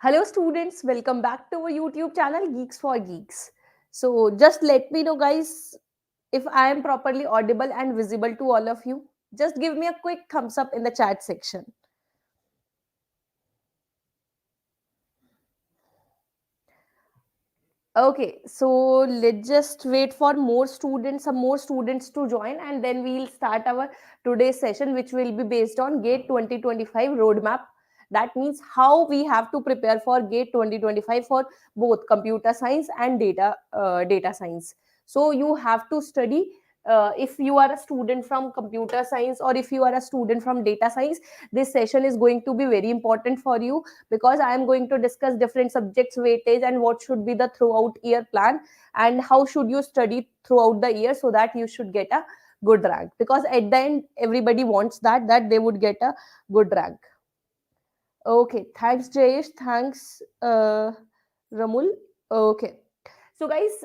Hello students, welcome back to our YouTube channel Geeks for Geeks. So just let me know guys if I am properly audible and visible to all of you. Just give me a quick thumbs up in the chat section. Okay, so let's just wait for some more students to join, and then we'll start our today's session, which will be based on GATE 2025 roadmap. That means how we have to prepare for GATE 2025 for both computer science and data science. So you have to study. If you are a student from computer science or if you are a student from data science, this session is going to be very important for you because I am going to discuss different subjects weightage and what should be the throughout year plan and how should you study throughout the year so that you should get a good rank, because at the end everybody wants that they would get a good rank. Okay, thanks Jayesh, thanks Ramul. Okay, so guys,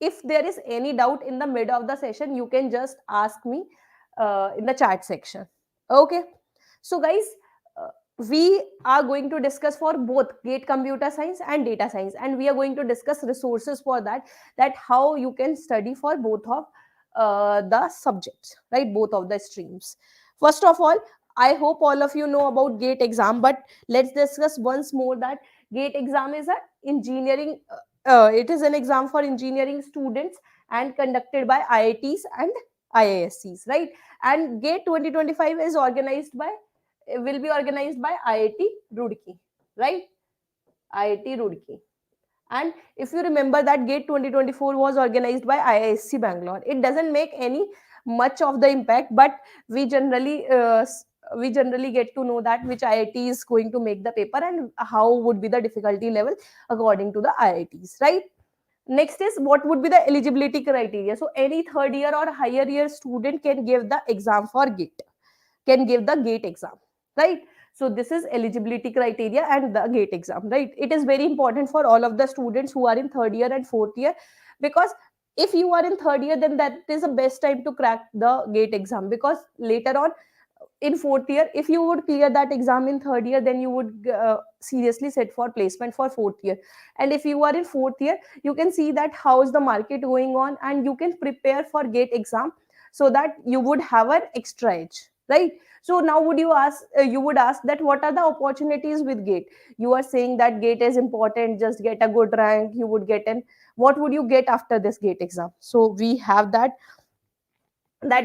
if there is any doubt in the mid of the session, you can just ask me in the chat section. Okay, so guys, uh, we are going to discuss for both GATE computer science and data science, and we are going to discuss resources for that how you can study for both of the subjects, right? Both of the streams. First of all, I hope all of you know about GATE exam, but let's discuss once more that GATE exam is a engineering. It is an exam for engineering students and conducted by IITs and IISCs, right? And GATE 2025 is organized by will be organized by IIT Roorkee, right? IIT Roorkee. And if you remember that GATE 2024 was organized by IISc Bangalore, it doesn't make any much of the impact, but we generally we generally get to know that which IIT is going to make the paper and how would be the difficulty level according to the IITs, right? Next is what would be the eligibility criteria. So any third year or higher year student can give the exam for GATE, can give the GATE exam, right? So this is eligibility criteria and the GATE exam, right? It is very important for all of the students who are in third year and fourth year, because if you are in third year, then that is the best time to crack the GATE exam, because later on in fourth year, if you would clear that exam in third year, then you would seriously set for placement for fourth year. And if you are in fourth year, you can see that how is the market going on and you can prepare for GATE exam so that you would have an extra edge, right? So now would you ask you would ask that what are the opportunities with GATE? You are saying that GATE is important, just get a good rank, you would get an what would you get after this GATE exam? So we have that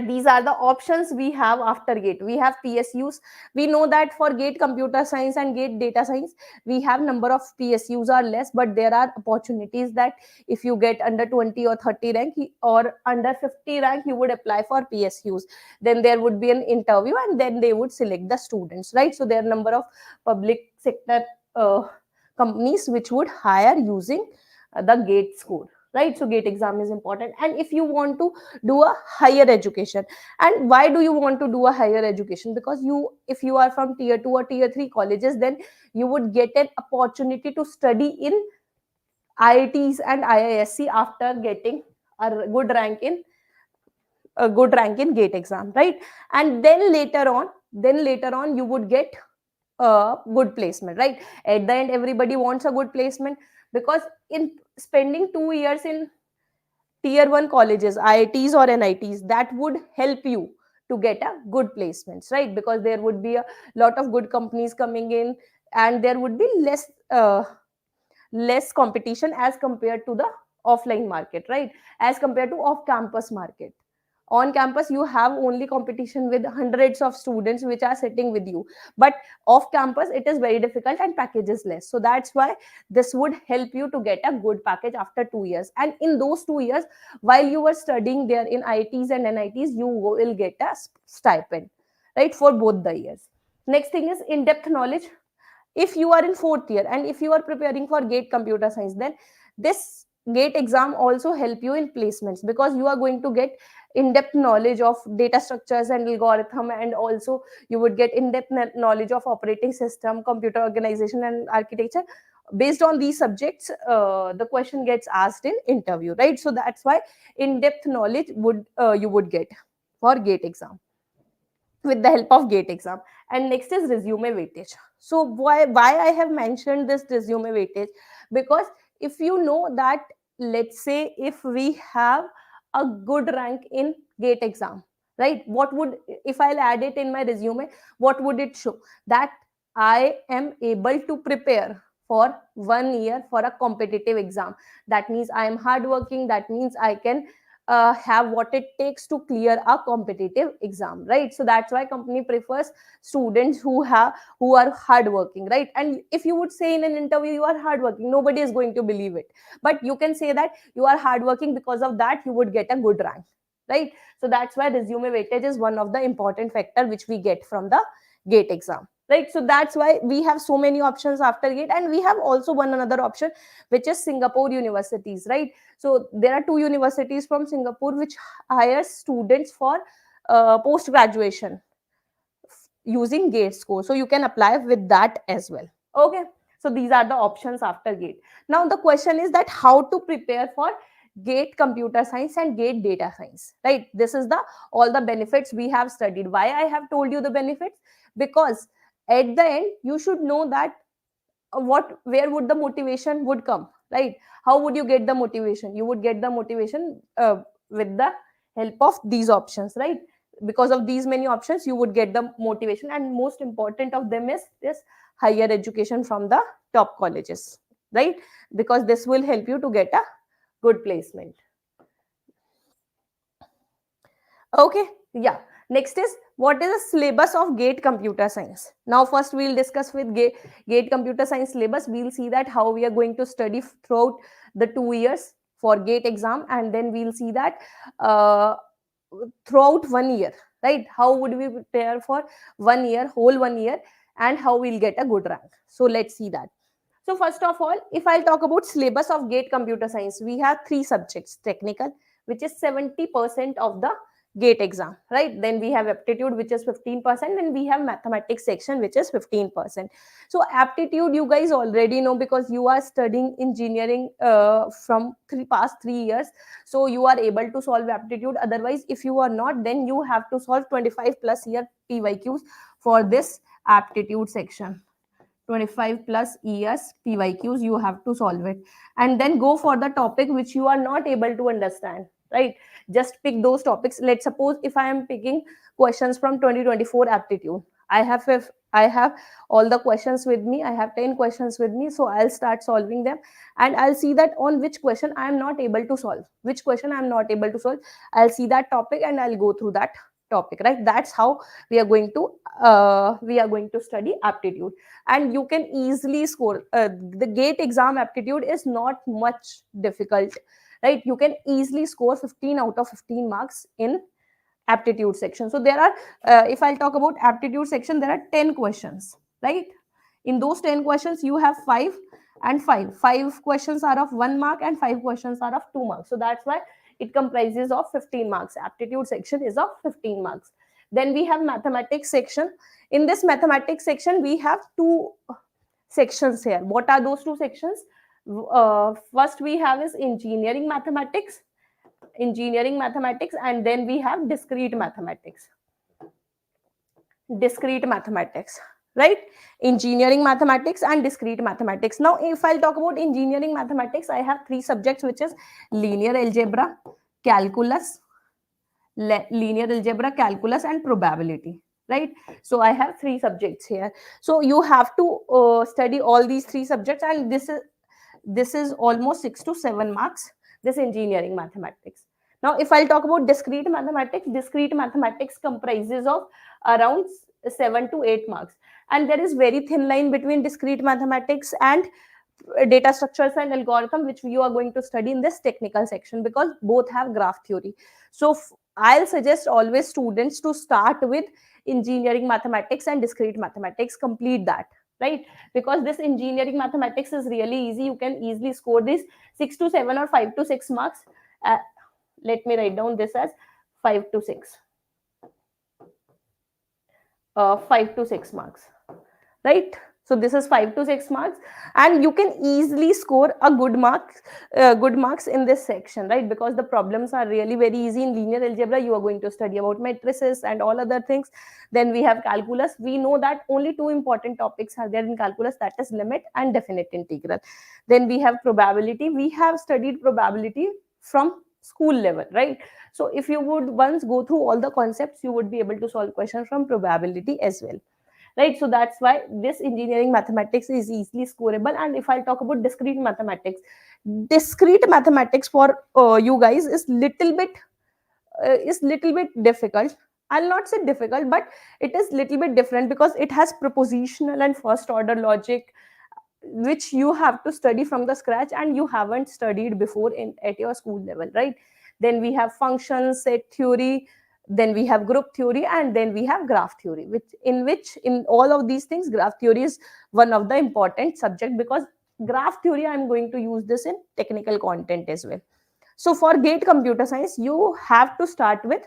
these are the options we have after GATE. We have PSUs. We know that for GATE computer science and GATE data science, we have number of PSUs are less, but there are opportunities that if you get under 20 or 30 rank or under 50 rank, you would apply for PSUs. Then there would be an interview and then they would select the students, right? So there are number of public sector companies which would hire using the GATE score, right? So GATE exam is important. And if you want to do a higher education, and why do you want to do a higher education? Because you, if you are from tier 2 or tier 3 colleges, then you would get an opportunity to study in IITs and IISc after getting a good rank in GATE exam, right? And then later on you would get a good placement, right? At the end everybody wants a good placement, because in spending 2 years in tier 1 colleges, IITs or NITs, that would help you to get a good placements, right? Because there would be a lot of good companies coming in and there would be less competition as compared to the offline market, right? As compared to off campus market. On campus you have only competition with hundreds of students which are sitting with you, but off campus it is very difficult and package is less. So that's why this would help you to get a good package after 2 years, and in those 2 years while you were studying there in IITs and NITs, you will get a stipend, right, for both the years. Next thing is in depth knowledge. If you are in fourth year and if you are preparing for GATE computer science, then this GATE exam also help you in placements, because you are going to get in-depth knowledge of data structures and algorithm, and also you would get in-depth knowledge of operating system, computer organization and architecture. Based on these subjects, the question gets asked in interview, right? So that's why in-depth knowledge would you would get for GATE exam. with the help of GATE exam. And next is resume weightage. So why I have mentioned this resume weightage, because if you know that, let's say if we have a good rank in GATE exam, right, what would, if I'll add it in my resume, what would it show? That I am able to prepare for 1 year for a competitive exam. That means I am hardworking. That means I can have what it takes to clear a competitive exam, right? So that's why company prefers students who are hardworking, right? And if you would say in an interview you are hardworking, nobody is going to believe it. But you can say that you are hardworking, because of that you would get a good rank, right? So that's why resume weightage is one of the important factor which we get from the GATE exam, right? So that's why we have so many options after GATE. And we have also one another option, which is Singapore universities, right? So there are two universities from Singapore which hire students for post graduation using GATE score. So you can apply with that as well. Okay. So these are the options after GATE. Now the question is that how to prepare for GATE computer science and GATE data science, right? This is the all the benefits we have studied. Why I have told you the benefits? Because at the end you should know that what, where would the motivation would come, right? How would you get the motivation? You would get the motivation with the help of these options, right? Because of these many options you would get the motivation, and most important of them is this higher education from the top colleges, right? Because this will help you to get a good placement. Okay, yeah. Next is, what is the syllabus of GATE computer science? Now first we'll discuss with GATE computer science syllabus. We'll see that how we are going to study throughout the 2 years for GATE exam, and then we'll see that uh, throughout 1 year, right? How would we prepare for 1 year, whole 1 year, and how we'll get a good rank. So let's see that. So first of all, if I'll talk about syllabus of GATE computer science, we have three subjects: technical, which is 70% of the GATE exam, right? Then we have aptitude, which is 15%, and we have mathematics section, which is 15%. So aptitude, you guys already know, because you are studying engineering from past 3 years. So you are able to solve aptitude. Otherwise, if you are not, then you have to solve 25 plus year PYQs for this aptitude section. 25 plus years PYQs, you have to solve it, and then go for the topic which you are not able to understand, right? Just pick those topics. Let's suppose if I am picking questions from 2024 aptitude, I have all the questions with me. I have 10 questions with me, so I'll start solving them, and I'll see that on which question I am not able to solve, which question I'm not able to solve. I'll see that topic and I'll go through that topic, right? That's how we are going to study aptitude. And you can easily score. The GATE exam aptitude is not much difficult, right? You can easily score 15 out of 15 marks in aptitude section. So there are, if I'll talk about aptitude section, there are 10 questions, right? In those 10 questions you have 5 and 5 questions are of 1 mark and 5 questions are of 2 marks. So that's why it comprises of 15 marks. Aptitude section is of 15 marks. Then we have mathematics section. In this mathematics section we have two sections here. What are those two sections? First we have is engineering mathematics, and then we have discrete mathematics, right? Engineering mathematics and discrete mathematics. Now if I'll talk about engineering mathematics, I have three subjects, which is linear algebra, calculus and probability, right? So I have three subjects here. So you have to study all these three subjects, and this is almost 6 to 7 marks, this engineering mathematics. Now if I'll talk about discrete mathematics comprises of around 7 to 8 marks, and there is very thin line between discrete mathematics and data structures and algorithm, which you are going to study in this technical section, because both have graph theory. So I'll suggest always students to start with engineering mathematics and discrete mathematics, complete that, right? Because this engineering mathematics is really easy. You can easily score this 6 to 7 or 5 to 6 marks. Let me write down this as 5 to 6 5 to 6 marks, right? So this is 5 to 6 marks, and you can easily score a good marks in this section, right? Because the problems are really very easy. In linear algebra, you are going to study about matrices and all other things. Then we have calculus. We know that only two important topics are there in calculus, that is limit and definite integral. Then we have probability. We have studied probability from school level, right? So if you would once go through all the concepts, you would be able to solve questions from probability as well, right? So that's why this engineering mathematics is easily scoreable. And if I talk about discrete mathematics for you guys is little bit difficult. I'll not say difficult, but it is little bit different because it has propositional and first order logic, which you have to study from the scratch and you haven't studied before in at your school level, right? Then we have functions, set theory, then we have group theory, and then we have graph theory, which in all of these things graph theory is one of the important subject, because graph theory I'm going to use this in technical content as well. So for GATE computer science, you have to start with,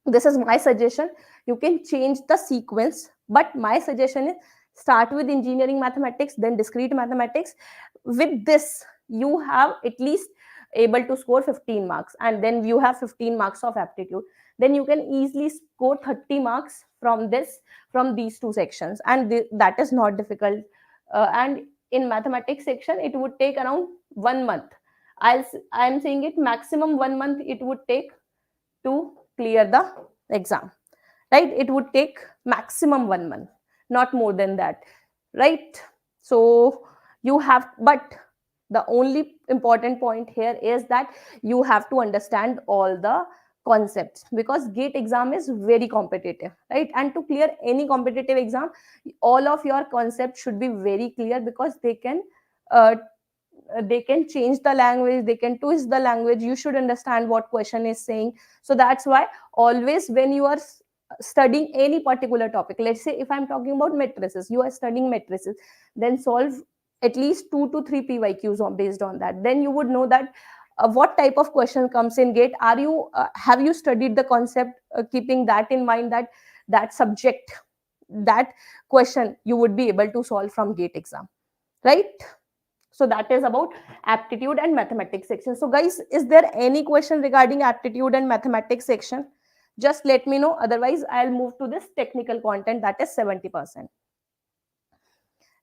this is my suggestion, you can change the sequence, but my suggestion is start with engineering mathematics, then discrete mathematics. With this you have at least able to score 15 marks, and then you have 15 marks of aptitude. Then you can easily score 30 marks from these two sections, and that is not difficult. And in mathematics section it would take around 1 month. I'm saying it maximum 1 month it would take to clear the exam, right? It would take maximum 1 month, not more than that, right? So you have, but the only important point here is that you have to understand all the concepts, because GATE exam is very competitive, right? And to clear any competitive exam, all of your concepts should be very clear, because uh, they can change the language, they can twist the language, you should understand what question is saying. So that's why always when you are studying any particular topic, let's say if I'm talking about matrices, you are studying matrices, then solve at least 2 to 3 pyqs based on that. Then you would know that what type of question comes in GATE. Have you studied the concept, keeping that in mind, that that subject, that question you would be able to solve from GATE exam, right? So that is about aptitude and mathematics section. So guys, is there any question regarding aptitude and mathematics section? Just let me know, otherwise I'll move to this technical content, that is 70%.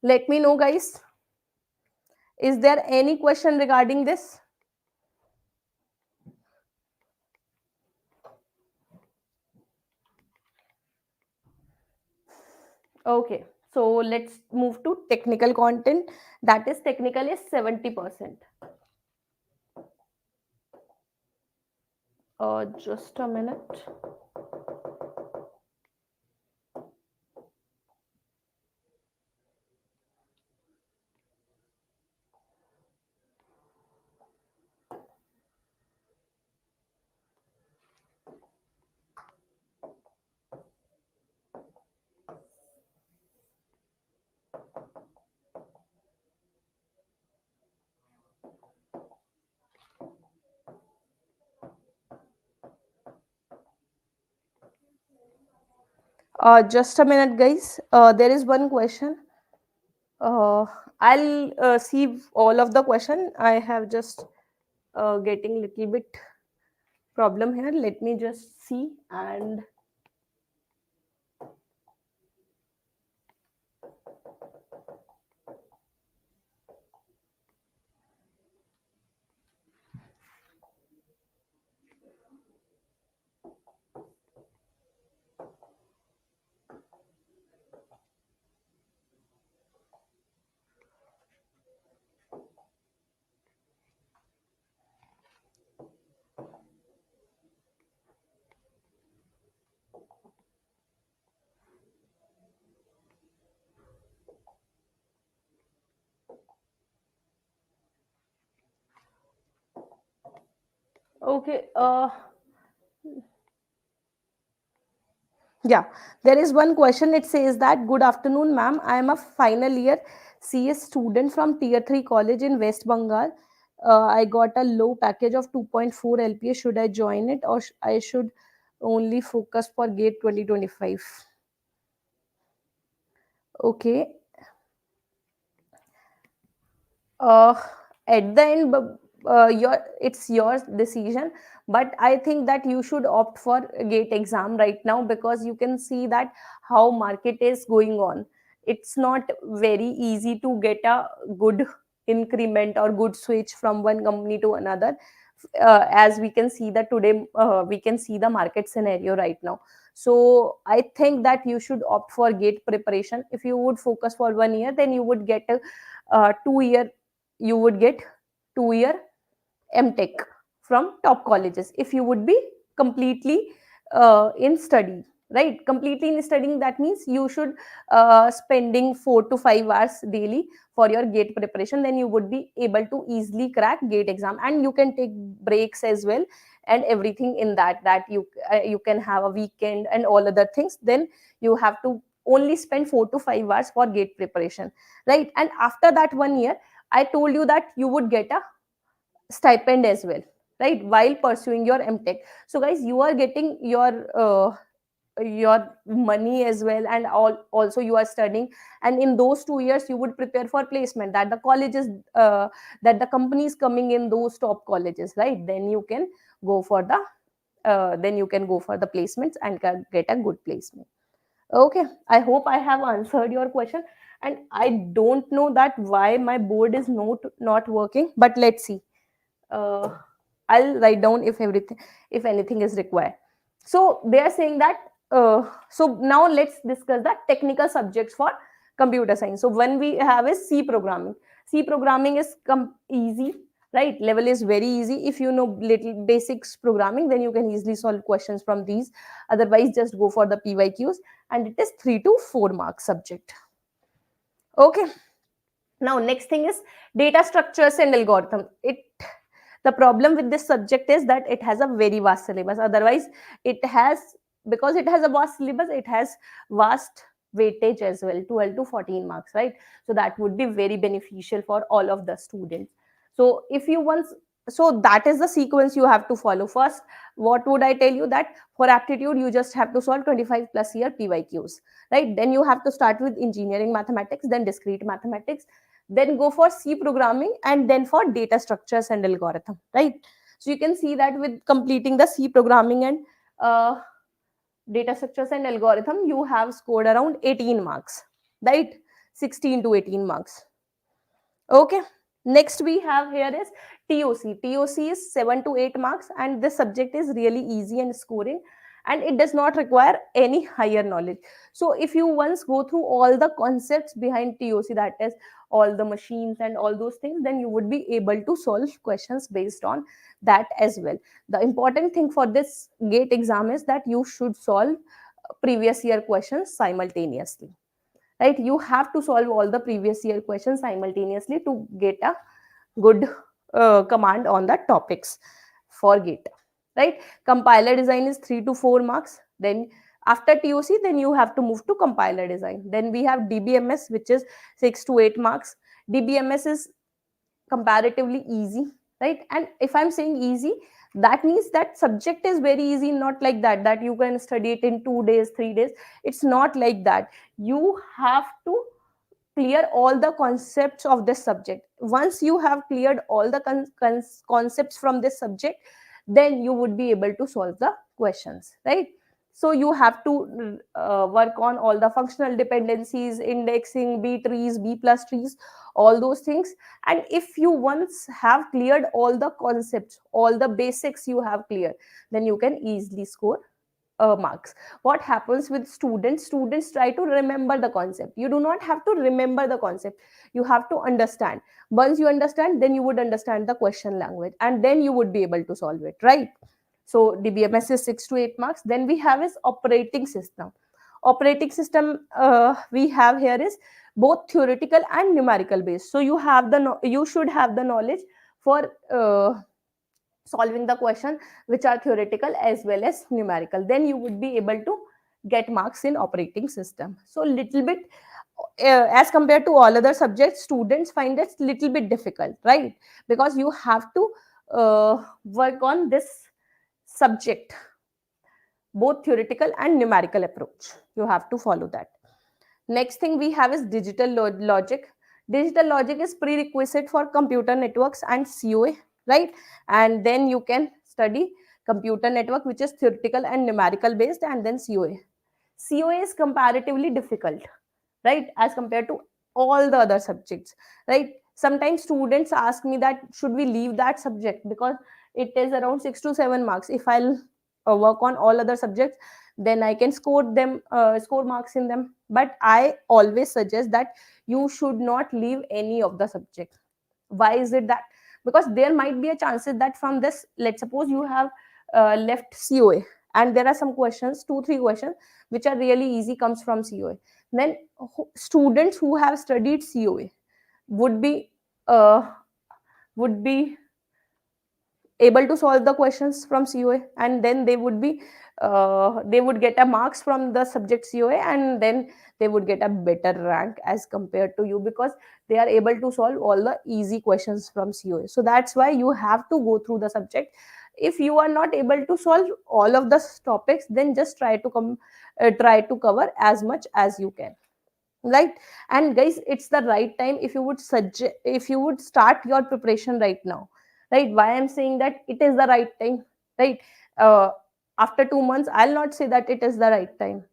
Let me know guys, is there any question regarding this? Okay, so let's move to technical content, that is technical is 70%. Just a minute. Just a minute guys, there is one question. uh, I'll see all of the question. I have just getting little bit problem here. Let me just see. And okay, yeah, there is one question. It says that, good afternoon, ma'am. I am a final year CS student from Tier 3 college in West Bengal. I got a low package of 2.4 LPA. Should I join it, or I should only focus for GATE 2025? Okay. uh, at the end, it's your decision, but I think that you should opt for a gate exam right now, because you can see that how market is going on. It's not very easy to get a good increment or good switch from one company to another. As we can see that today, we can see the market scenario right now. So I think that you should opt for gate preparation. If you would focus for 1 year, then you would get a 2 year, you would get 2 year MTech from top colleges if you would be completely in study, right? Completely in studying, that means you should spending 4 to 5 hours daily for your gate preparation. Then you would be able to easily crack gate exam, and you can take breaks as well, and everything in that you can have a weekend and all other things. Then you have to only spend 4 to 5 hours for gate preparation, right? And after that 1 year, I told you that you would get a stipend as well, right, while pursuing your MTech. So guys, you are getting your money as well, and also you are studying, and in those 2 years you would prepare for placement, that the colleges, that the companies coming in those top colleges, right? Then you can go for the placements and get a good placement. Okay, I hope I have answered your question. And I don't know that why my board is not working, but let's see. uh, I'll write down if anything is required. So they are saying that. So now let's discuss the technical subjects for computer science. So when we have is C programming. C programming is easy, right? Level is very easy. If you know little basics programming, then you can easily solve questions from these. Otherwise, just go for the PYQs, and it is 3 to 4 mark subject. Okay. Now next thing is data structures and algorithm. It The problem with this subject is that it has a very vast syllabus. Otherwise, it has, because it has a vast syllabus, it has vast weightage as well, 12 to 14 marks, right? So that would be very beneficial for all of the students. So if you once, so that is the sequence you have to follow. First, what would I tell you, that for aptitude you just have to solve 25 plus year PYQs, right? Then you have to start with engineering mathematics, then discrete mathematics, then go for C programming, and then for data structures and algorithm, right? So you can see that with completing the C programming and data structures and algorithm, you have scored around 18 marks, right? 16 to 18 marks. Okay. Next we have here is TOC. TOC is 7 to 8 marks, and this subject is really easy and scoring, and it does not require any higher knowledge. So if you once go through all the concepts behind TOC, that is all the machines and all those things, then you would be able to solve questions based on that as well. The important thing for this GATE exam is that you should solve previous year questions simultaneously, right? You have to solve all the previous year questions simultaneously to get a good command on the topics for GATE, right? Compiler design is 3 to 4 marks. Then after TOC, then you have to move to compiler design. Then we have DBMS, which is 6 to 8 marks. DBMS is comparatively easy, right? And if I'm saying easy, that means that subject is very easy, not like that you can study it in 2 days, 3 days. It's not like that. You have to clear all the concepts of this subject. Once you have cleared all the concepts from this subject, then you would be able to solve the questions, right? So you have to work on all the functional dependencies, indexing, B trees, B plus trees, all those things. And if you once have cleared all the concepts, all the basics you have cleared, then you can easily score marks. What happens with students try to remember the concept. You do not have to remember the concept, you have to understand. Once you understand, then you would understand the question language, and then you would be able to solve it, right? So DBMS is 6 to 8 marks. Then we have is operating system. Operating system, we have here is both theoretical and numerical based. So you should have the knowledge for solving the question which are theoretical as well as numerical. Then you would be able to get marks in operating system. So little bit, as compared to all other subjects, students find it little bit difficult, right? Because you have to work on this subject, both theoretical and numerical approach. You have to follow that. Next thing we have is digital logic. Digital logic is prerequisite for computer networks and COA, right? And then you can study computer network, which is theoretical and numerical based, and then COA. COA is comparatively difficult, right, as compared to all the other subjects, right? Sometimes students ask me that should we leave that subject because it is around 6 to 7 marks. If I'll work on all other subjects, then I can score marks in them. But I always suggest that you should not leave any of the subjects. Why is it that? Because there might be a chances that from this, let's suppose you have left COA, and there are some questions, 2 3 questions which are really easy comes from COA. Then students who have studied COA would be uh, would be able to solve the questions from COA, and then they would get a marks from the subject COA, and then they would get a better rank as compared to you, because they are able to solve all the easy questions from COA. So that's why you have to go through the subject. If you are not able to solve all of the topics, then just try to cover as much as you can, right? And guys, it's the right time if you would start your preparation right now, right? Why I'm saying that it is the right time, right? uh, After 2 months, I'll not say that it is the right time.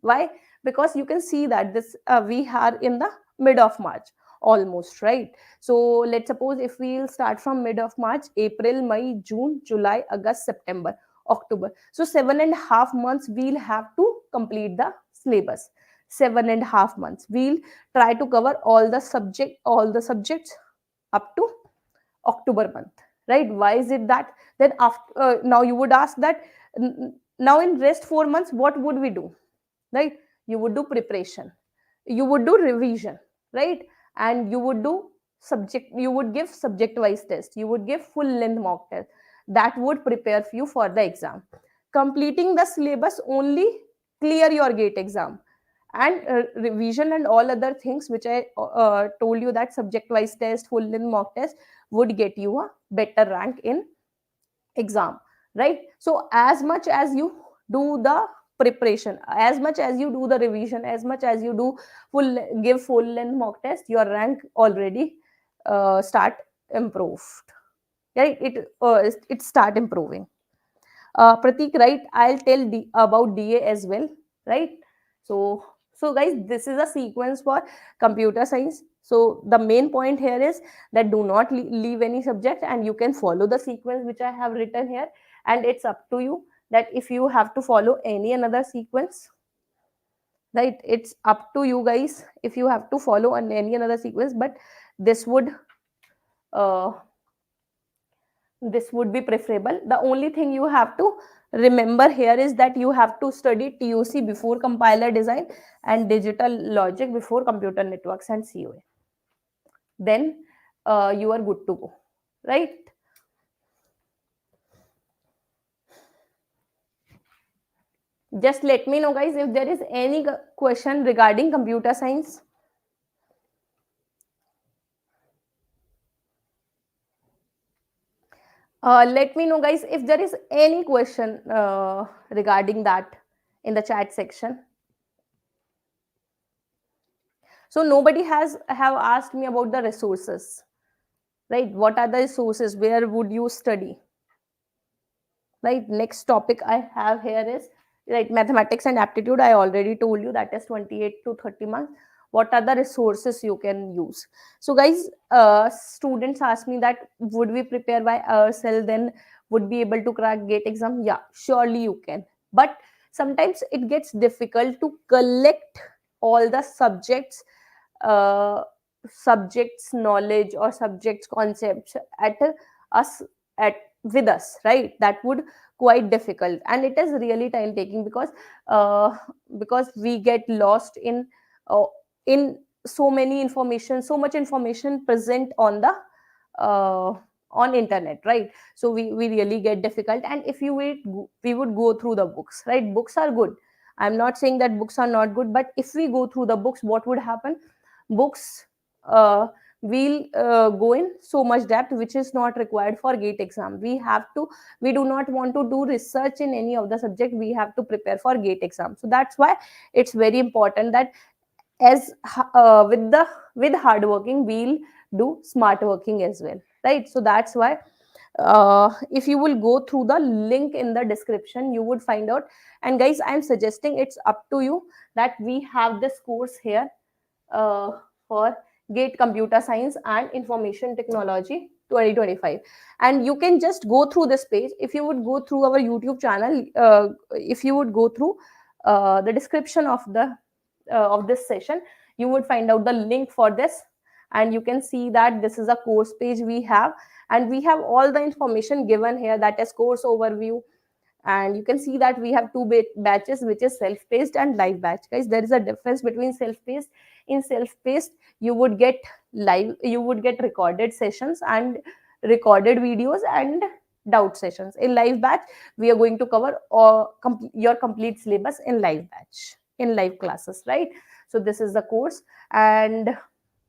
Why? Because you can see that this we are in the mid of March almost, right? So let's suppose if we'll start from mid of March, April, May, June, July, August, September, October. So 7.5 months we'll have to complete the syllabus. 7.5 months we'll try to cover all the subjects up to October month, right? Why is it that? Then after now you would ask that, now in rest 4 months what would we do, right? You would do preparation, you would do revision, right? And you would give subject wise test, you would give full length mock test that would prepare you for the exam. Completing the syllabus only clear your gate exam, and revision and all other things which I told you, that subject wise test, full length mock test would get you a better rank in exam, right? So as much as you do the preparation, as much as you do the revision, as much as you do full length mock test, your rank already start improved, right? It start improving. Pratik, right? I'll tell about DA as well, right? So, so guys, this is a sequence for computer science. So the main point here is that do not leave any subject, and you can follow the sequence which I have written here, and it's up to you that if you have to follow any another sequence, right? It's up to you guys if you have to follow on any another sequence, but this would uh, this would be preferable. The only thing you have to remember here is that you have to study TOC before compiler design and digital logic before computer networks and COA. Then you are good to go, right? Just let me know, guys, if there is any question regarding computer science. Let me know, guys, if there is any question regarding that in the chat section. So nobody have asked me about the resources, right? What are the resources? Where would you study? Right. Next topic I have here is, right, mathematics and aptitude. I already told you that is 28 to 30 marks. What are the resources you can use? So guys, students ask me that would we prepare by ourselves, then would be able to crack gate exam? Yeah, surely you can. But sometimes it gets difficult to collect all the uh, subjects knowledge or subjects concepts at us at with us, right? That would quite difficult, and it is really time taking, uh, because we get lost uh, in so much information present on the uh, on internet, right? So we really get difficult, and if you we would go through the books, right? Books are good. I'm not saying that books are not good, but if we go through the books, what would happen? Books will go in so much depth which is not required for gate exam. We do not want to do research in any of the subject, we have to prepare for gate exam. So that's why it's very important that with the with hard working we'll do smart working as well, right? So that's why if you will go through the link in the description, you would find out. And guys, I'm suggesting, it's up to you, that we have this course here uh, for GATE Computer Science and Information Technology 2025. And you can just go through this page. If you would go through our YouTube channel, if you would go through the description of this session, you would find out the link for this, and you can see that this is a course page we have, and we have all the information given here, that is course overview. And you can see that we have two batches, which is self-paced and live batch. Guys, there is a difference between self-paced. In self-paced, you would get recorded sessions and recorded videos and doubt sessions. In live batch, we are going to cover your complete syllabus in live batch, in live classes, right? So this is the course, and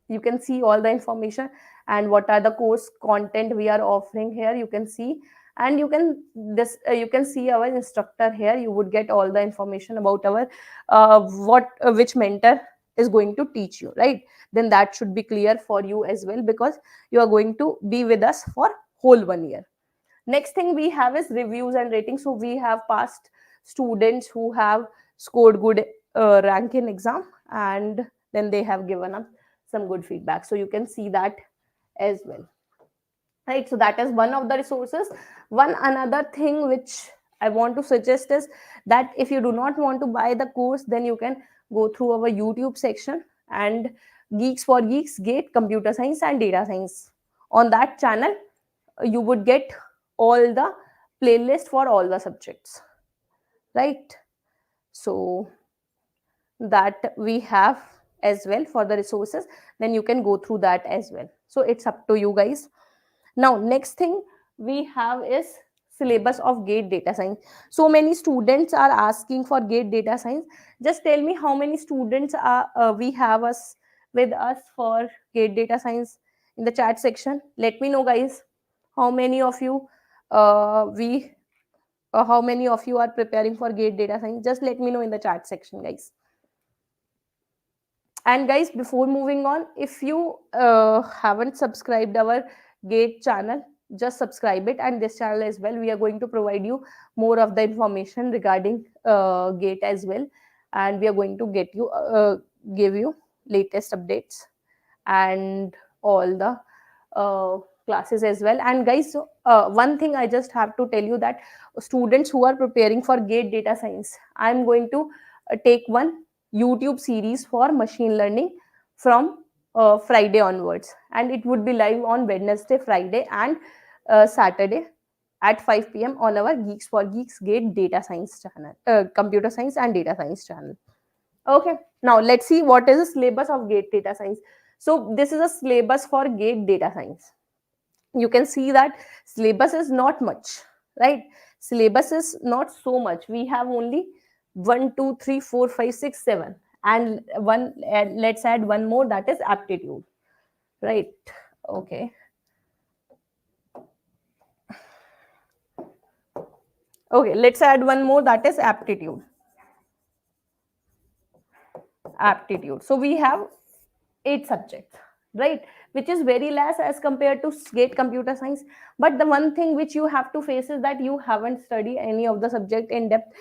you can see all the information and what are the course content we are offering here. You can see, and you can see our instructor here. You would get all the information about our which mentor is going to teach you, right? Then that should be clear for you as well, because you are going to be with us for whole 1 year. Next thing we have is reviews and ratings. So we have past students who have scored good rank in exam, and then they have given us some good feedback, so you can see that as well, right? So that is one of the resources. One another thing which I want to suggest is that if you do not want to buy the course, then you can go through our YouTube section, and Geeks for Geeks GATE Computer Science and Data Science. On that channel, you would get all the playlist for all the subjects, right? So that we have as well for the resources, then you can go through that as well. So it's up to you guys. Now next thing we have is syllabus of GATE Data Science. So many students are asking for GATE Data Science. Just tell me how many students are we have us with us for GATE Data Science in the chat section. Let me know, guys, how many of you how many of you are preparing for GATE Data Science. Just let me know in the chat section, guys. And guys, before moving on, if you haven't subscribed our GATE channel, just subscribe it, and this channel as well. We are going to provide you more of the information regarding GATE as well, and we are going to give you latest updates and all the classes as well. And guys, so, one thing I just have to tell you, that students who are preparing for GATE Data Science, I'm going to take one YouTube series for machine learning from Friday onwards, and it would be live on Wednesday, Friday, and Saturday at 5 p.m. on our Geeks for Geeks GATE Data Science channel, Computer Science and Data Science channel. Okay, now let's see what is the syllabus of GATE Data Science. So this is a syllabus for GATE Data Science. You can see that syllabus is not much, right? Syllabus is not so much. We have only 1, 2, 3, 4, 5, 6, 7, and one. And let's add one more, that is aptitude, right? Okay. Okay, let's add one more, that is aptitude. Aptitude. So we have 8 subjects, right? Which is very less as compared to GATE Computer Science. But the one thing which you have to face is that you haven't studied any of the subject in depth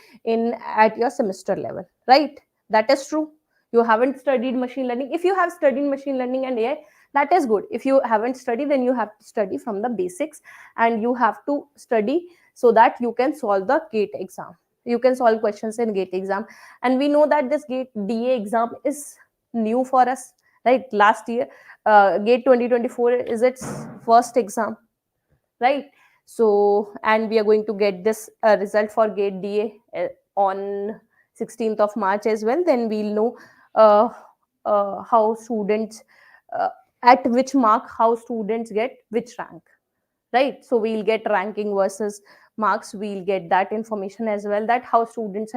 at your semester level, right? That is true. You haven't studied machine learning. If you have studied machine learning and AI, that is good. If you haven't studied, then you have to study from the basics, and you have to study so that you can solve the GATE exam. You can solve questions in GATE exam. And we know that this GATE DA exam is new for us, right? Last year, GATE 2024 is its first exam, right? So, and we are going to get this result for GATE DA on 16th of March as well. Then we'll know how students, at which mark, how students get which rank, right? So we'll get ranking versus marks. We'll get that information as well, that how students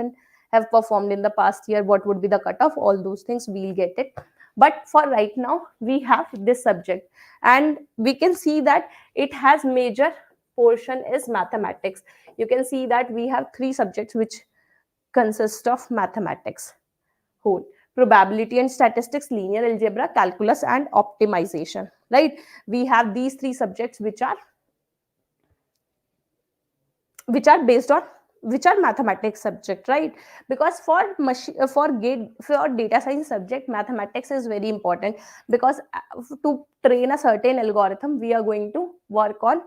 have performed in the past year, what would be the cutoff, all those things we'll get it. But for right now, we have this subject, and we can see that it has major portion is mathematics. You can see that we have 3 subjects which consist of mathematics whole. probability and statistics, linear algebra, calculus, and optimization, right? We have these three subjects which are based on, which are mathematics subject, right? Because for gate, for data science subject, mathematics is very important, because to train a certain algorithm we are going to work on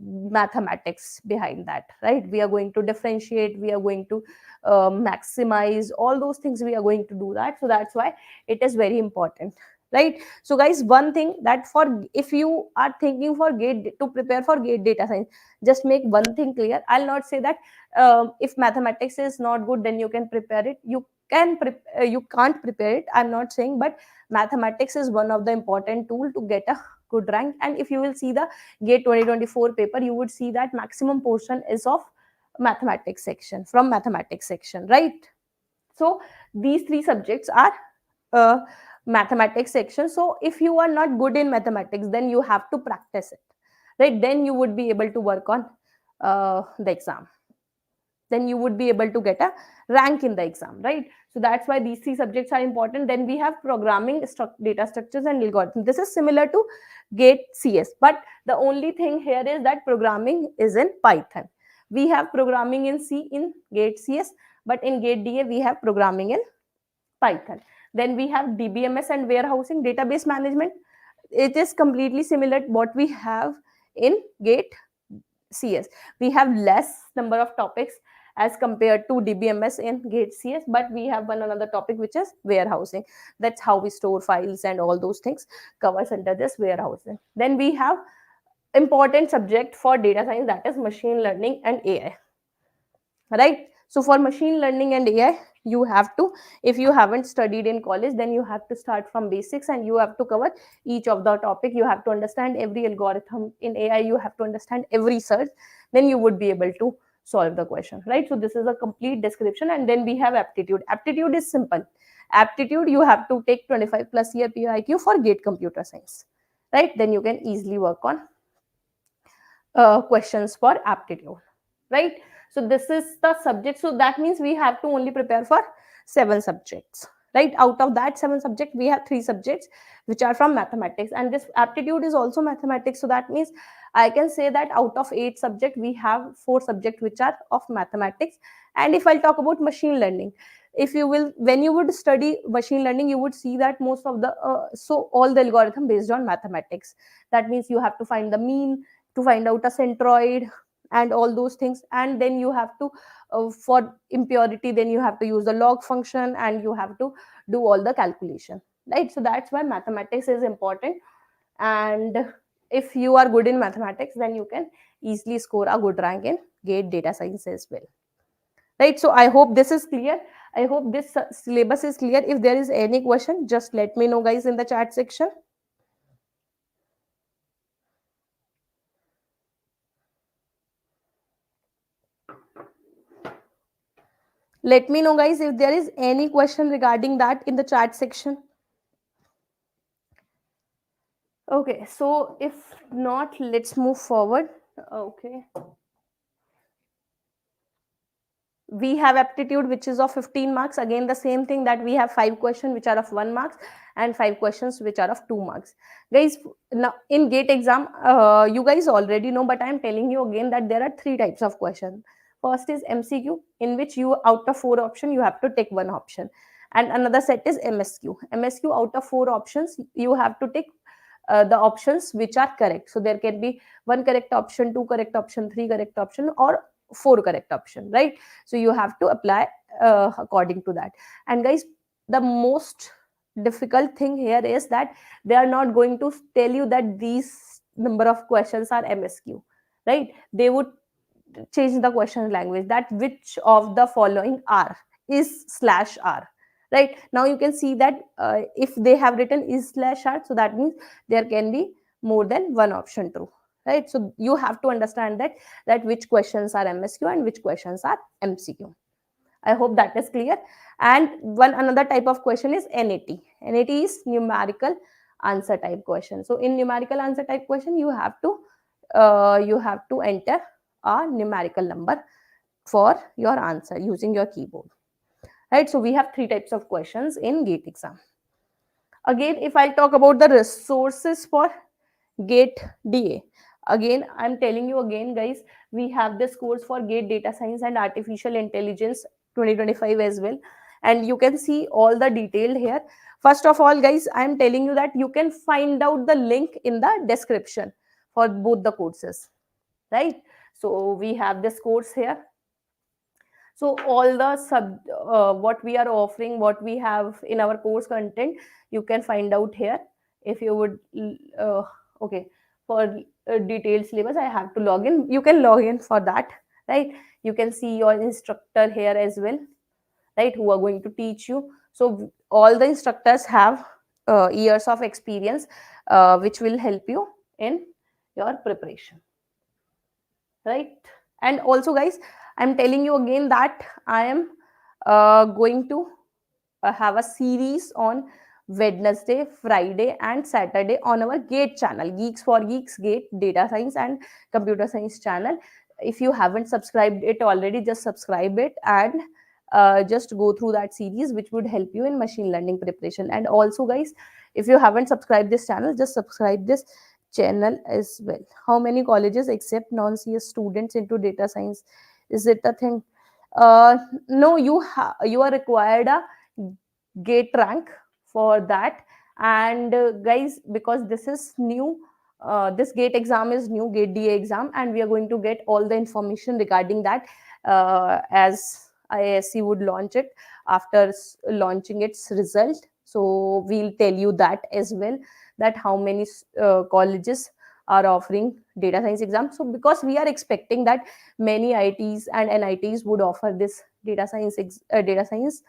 mathematics behind that, right? We are going to differentiate, we are going to maximize all those things, we are going to do that. So that's why it is very important, right? So guys, one thing that, for if you are thinking for gate, to prepare for gate data science, just make one thing clear. I'll not say that if mathematics is not good then you can prepare it, you can't prepare it, I'm not saying, but mathematics is one of the important tool to get a good rank. And if you will see the gate 2024 paper, you would see that maximum portion is of mathematics section, from mathematics section, right? So these three subjects are uh, mathematics section. So if you are not good in mathematics, then you have to practice it, right? Then you would be able to work on the exam, then you would be able to get a rank in the exam, right? So that's why these three subjects are important. Then we have programming, data structures, and algorithm. This is similar to gate cs, but the only thing here is that programming is in python. We have programming in c in gate cs, but in gate da we have programming in python. Then we have dbms and warehousing, database management. It is completely similar to what we have in gate cs. We have less number of topics as compared to dbms in gate cs, but we have one another topic which is warehousing. That's how we store files and all those things covers under this warehousing. Then we have important subject for data science, that is machine learning and ai, right? So for machine learning and ai, you have to, if you haven't studied in college, then you have to start from basics and you have to cover each of the topic. You have to understand every algorithm in ai, you have to understand every search, then you would be able to solve the question, right? So this is a complete description. And then we have aptitude. Aptitude is simple. Aptitude, you have to take 25 plus year PIQ for gate computer science, right? Then you can easily work on questions for aptitude, right? So this is the subject. So that means we have to only prepare for 7 subjects, right? Out of that 7 subject, we have 3 subjects which are from mathematics, and this aptitude is also mathematics. So that means I can say that out of 8 subjects, we have 4 subjects which are of mathematics. And if I'll talk about machine learning, if you will, when you would study machine learning, you would see that most of the so all the algorithm based on mathematics. That means you have to find the mean, to find out a centroid and all those things. And then you have to for impurity, then you have to use the log function and you have to do all the calculation, right? So that's why mathematics is important. And if you are good in mathematics, then you can easily score a good rank in gate data science as well, right? So I hope this is clear. I hope this syllabus is clear. If there is any question, just let me know guys in the chat section. Let me know guys if there is any question regarding that in the chat section. Okay, so if not, let's move forward. Okay, we have aptitude which is of 15 marks. Again the same thing, that we have 5 questions which are of 1 marks and 5 questions which are of 2 marks. Guys, now in gate exam, you guys already know, but I'm telling you again that there are 3 types of questions. First is mcq, in which you, out of 4 options, you have to take 1 option. And another set is msq. Msq, out of 4 options, you have to take the options which are correct. So there can be 1 correct option, 2 correct option, 3 correct option, or 4 correct option, right? So you have to apply according to that. And guys, the most difficult thing here is that they are not going to tell you that these number of questions are msq, right? They would change the question language, that which of the following are is slash r, right? Now you can see that if they have written is slash r, so that means there can be more than 1 option true, right? So you have to understand that which questions are msq and which questions are mcq. I hope that is clear. And one another type of question is nat. Nat is numerical answer type question. So in numerical answer type question, you have to enter a numerical number for your answer using your keyboard. right? So we have three types of questions in GATE exam. Again, if I talk about the resources for GATE DA, again, I'm telling you again, guys, we have this course for GATE Data Science and Artificial Intelligence 2025 as well. And you can see all the detail here. First of all, guys, I'm telling you that you can find out the link in the description for both the courses, right? So we have this course here. So all the what we are offering, what we have in our course content, you can find out here. If you would okay, for detailed syllabus, I have to log in. You can log in for that, right? You can see your instructor here as well, right, who are going to teach you. So all the instructors have years of experience, which will help you in your preparation, right? And also, guys, I'm telling you again that I am going to have a series on Wednesday, Friday, and Saturday on our GATE channel, Geeks for Geeks, GATE Data Science and Computer Science channel. If you haven't subscribed it already, just subscribe it and just go through that series, which would help you in machine learning preparation. And also, guys, if you haven't subscribed this channel, just subscribe this channel as well. How many colleges accept non-CS students into data science? Is it a thing? uh no, you are required a gate rank for that. And guys, because this is new, this gate exam is new, gate DA exam, and we are going to get all the information regarding that as IISc would launch it after launching its result. So we'll tell you that as well, that how many colleges are offering data science exam. So because we are expecting that many ITs and NITs would offer this data science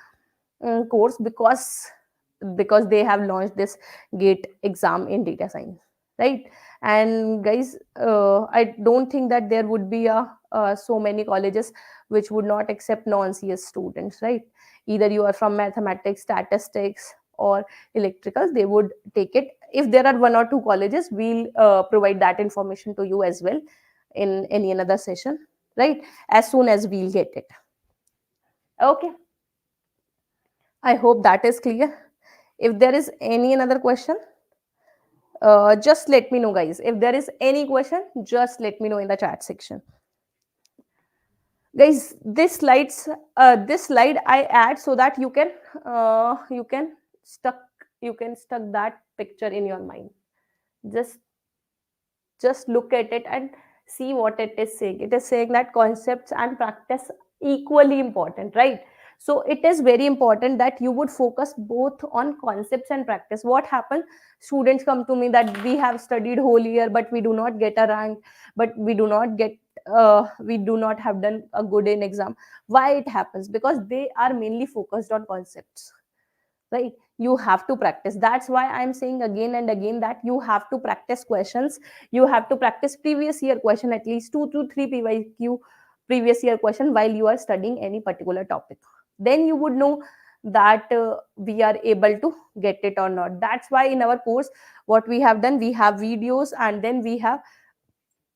course, because they have launched this gate exam in data science, right? And guys, I don't think that there would be a so many colleges which would not accept non-CS students, right? Either you are from mathematics, statistics, or electrical, they would take it. If there are one or two colleges, we'll provide that information to you as well in any another session, right, as soon as we'll get it. Okay, I hope that is clear. If there is any another question, just let me know, guys. If there is any question, just let me know in the chat section. Guys, this slide I add so that you can stuck you can stuck that picture in your mind. Just just look at it and see what it is saying. It is saying that concepts and practice equally important, right? So it is very important that you would focus both on concepts and practice. What happens, students come to me that we have studied whole year but we do not get a rank, but we do not have done a good in exam. Why it happens? Because they are mainly focused on concepts, right? You have to practice. That's why I'm saying again and again that you have to practice questions. You have to practice previous year question, at least 2 to 3 PYQ previous year question, while you are studying any particular topic. Then you would know that we are able to get it or not. That's why in our course, what we have done, we have videos, and then we have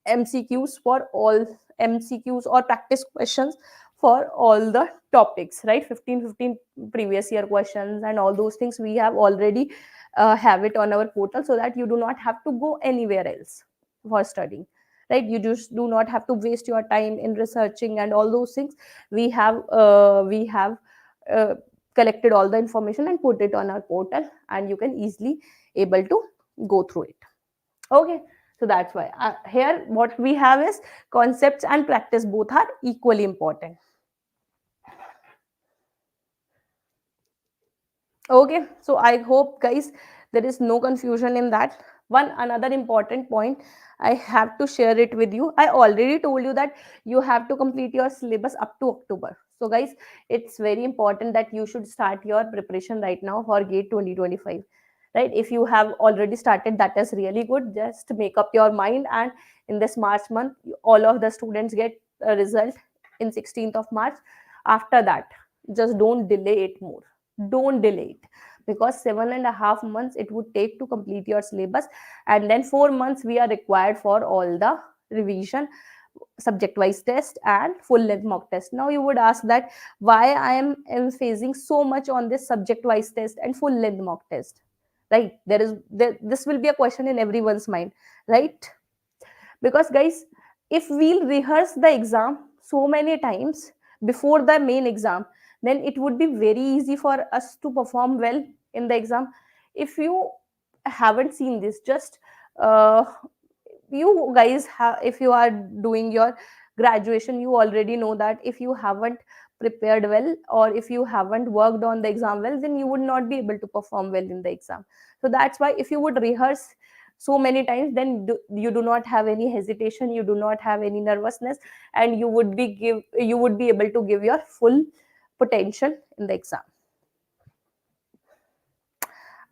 MCQs for all, MCQs or practice questions for all the topics, right? 15 previous year questions and all those things we have already have it on our portal, so that you do not have to go anywhere else for studying, right? You just do not have to waste your time in researching and all those things. We have uh, collected all the information and put it on our portal, and you can easily able to go through it. Okay, so that's why here what we have is concepts and practice both are equally important. Okay, so I hope, guys, there is no confusion in that. One another important point I have to share it with you. I already told you that you have to complete your syllabus up to October. So guys, it's very important that you should start your preparation right now for GATE 2025. Right? If you have already started, that is really good. Just make up your mind, and in this March month, all of the students get a result in 16th of March. After that, just don't delay it more. Don't delay it, because 7.5 months it would take to complete your syllabus, and then 4 months we are required for all the revision. subject wise test and full length mock test. Now you would ask that why I am emphasizing so much on this subject wise test and full length mock test, right? This will be a question in everyone's mind, right? Because guys, if we'll rehearse the exam so many times before the main exam, then it would be very easy for us to perform well in the exam. If you haven't seen this, just uh, you guys have, if you are doing your graduation, you already know that if you haven't prepared well or if you haven't worked on the exam well, then you would not be able to perform well in the exam. So that's why if you would rehearse so many times, then you do not have any hesitation, you do not have any nervousness, and you would be able to give your full potential in the exam.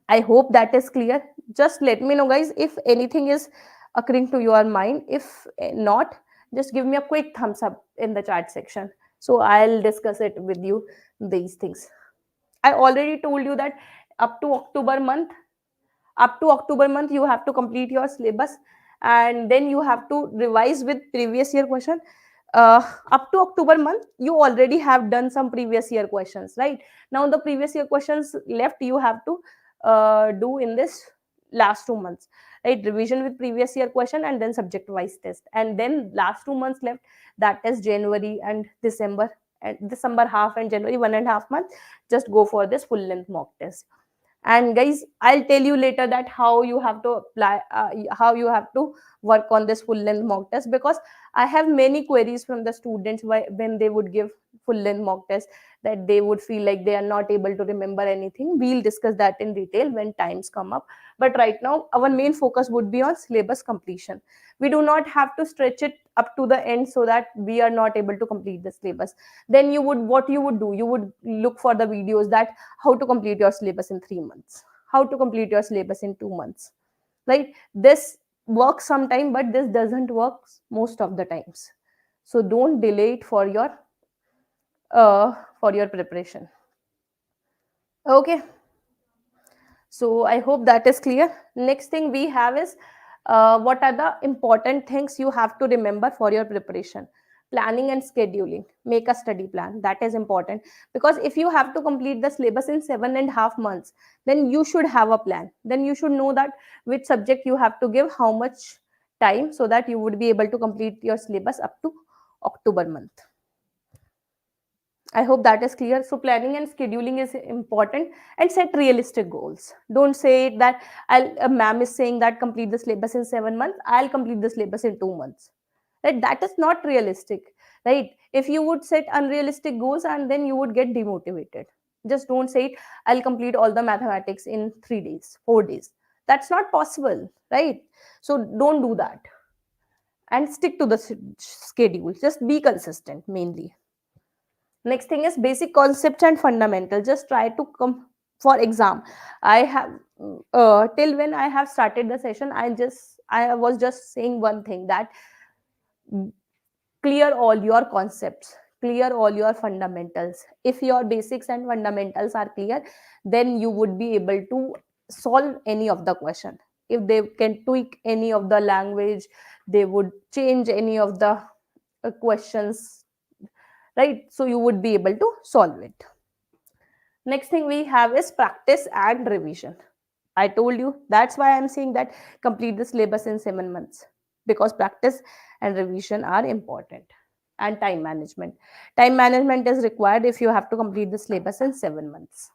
I hope that is clear. Just let me know, guys, if anything is occurring to your mind. If not, just give me a quick thumbs up in the chat section. So I'll discuss it with you, these things. I already told you that up to October month, you have to complete your syllabus, and then you have to revise with previous year question. Up to October month, you already have done some previous year questions, right? Now the previous year questions left, you have to do in this last 2 months, right? Revision with previous year question and then subject wise test, and then last 2 months left, that is January and December, and December half and January 1.5 months. Just go for this full length mock test. And guys, I'll tell you later that how you have to apply, how you have to work on this full length mock test, because I have many queries from the students when they would give full length mock test, that they would feel like they are not able to remember anything. We'll discuss that in detail when times come up, but right now our main focus would be on syllabus completion. We do not have to stretch it up to the end so that we are not able to complete the syllabus. Then what you would do, you would look for the videos that how to complete your syllabus in 3 months, how to complete your syllabus in 2 months, right? This works sometime, but this doesn't work most of the times. So don't delay it uh, for your preparation. Okay, so I hope that is clear. Next thing we have is what are the important things you have to remember for your preparation. Planning and scheduling. Make a study plan. That is important, because if you have to complete the syllabus in 7.5 months, then you should have a plan. Then you should know that which subject you have to give how much time, so that you would be able to complete your syllabus up to October month. I hope that is clear. So planning and scheduling is important, and set realistic goals. Don't say that a ma'am is saying that complete the syllabus in 7 months. I'll complete the syllabus in 2 months. Right? That is not realistic. Right? If you would set unrealistic goals, and then you would get demotivated. Just don't say it, I'll complete all the mathematics in 3 days, 4 days. That's not possible. Right? So don't do that. And stick to the schedule. Just be consistent mainly. Next thing is basic concepts and fundamental. Just try to come for exam. I have till when I have started the session, I was just saying one thing, that clear all your concepts, clear all your fundamentals. If your basics and fundamentals are clear, then you would be able to solve any of the question. If they can tweak any of the language, they would change any of the questions, right? So you would be able to solve it. Next thing we have is practice and revision. I told you, that's why I'm saying that complete the syllabus in 7 months, because practice and revision are important. And time management. Time management is required if you have to complete the syllabus in 7 months.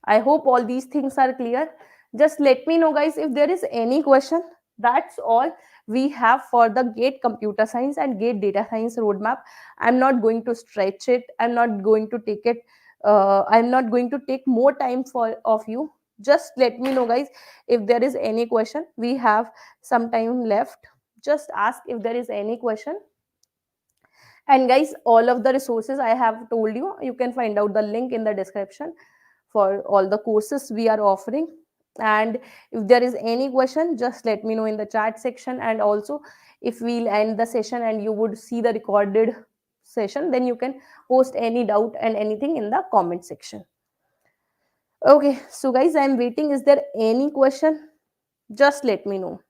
I hope all these things are clear. Just let me know, guys, if there is any question. That's all we have for the GATE Computer Science and GATE Data Science roadmap. I'm not going to stretch it. I'm not going to take it. I'm not going to take more time for of you. Just let me know, guys, if there is any question. We have some time left. Just ask if there is any question. And guys, all of the resources I have told you, you can find out the link in the description for all the courses we are offering. And if there is any question, just let me know in the chat section. And also, if we'll end the session and you would see the recorded session, then you can post any doubt and anything in the comment section. Okay, so guys, I'm waiting. Is there any question? Just let me know.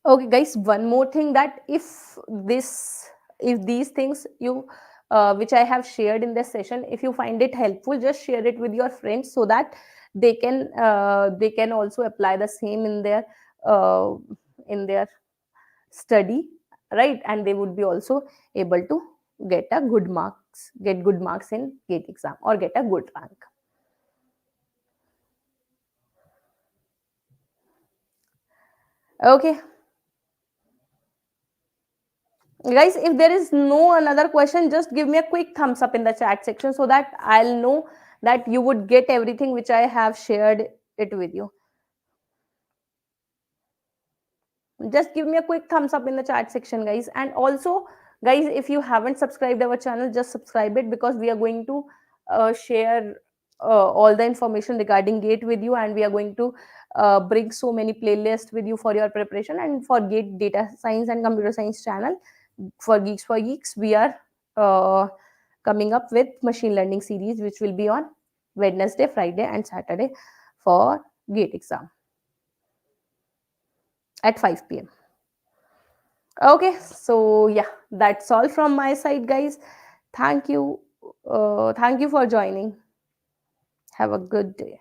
Okay, guys, one more thing, that if these things you which I have shared in this session, if you find it helpful, just share it with your friends so that they can also apply the same uh, in their study, right? And they would be also able to get good marks in GATE exam or get a good rank. Okay, guys, if there is no another question, just give me a quick thumbs up in the chat section so that I'll know that you would get everything which I have shared it with you. Just give me a quick thumbs up in the chat section, guys. And also, guys, if you haven't subscribed our channel, just subscribe it, because we are going to share all the information regarding GATE with you, and we are going to bring so many playlists with you for your preparation. And for GATE data science and computer science channel, for Geeks, we are uh, coming up with machine learning series, which will be on Wednesday, Friday, and Saturday for GATE exam at 5 p.m. Okay, so yeah, that's all from my side, guys. Thank you. Thank you for joining. Have a good day.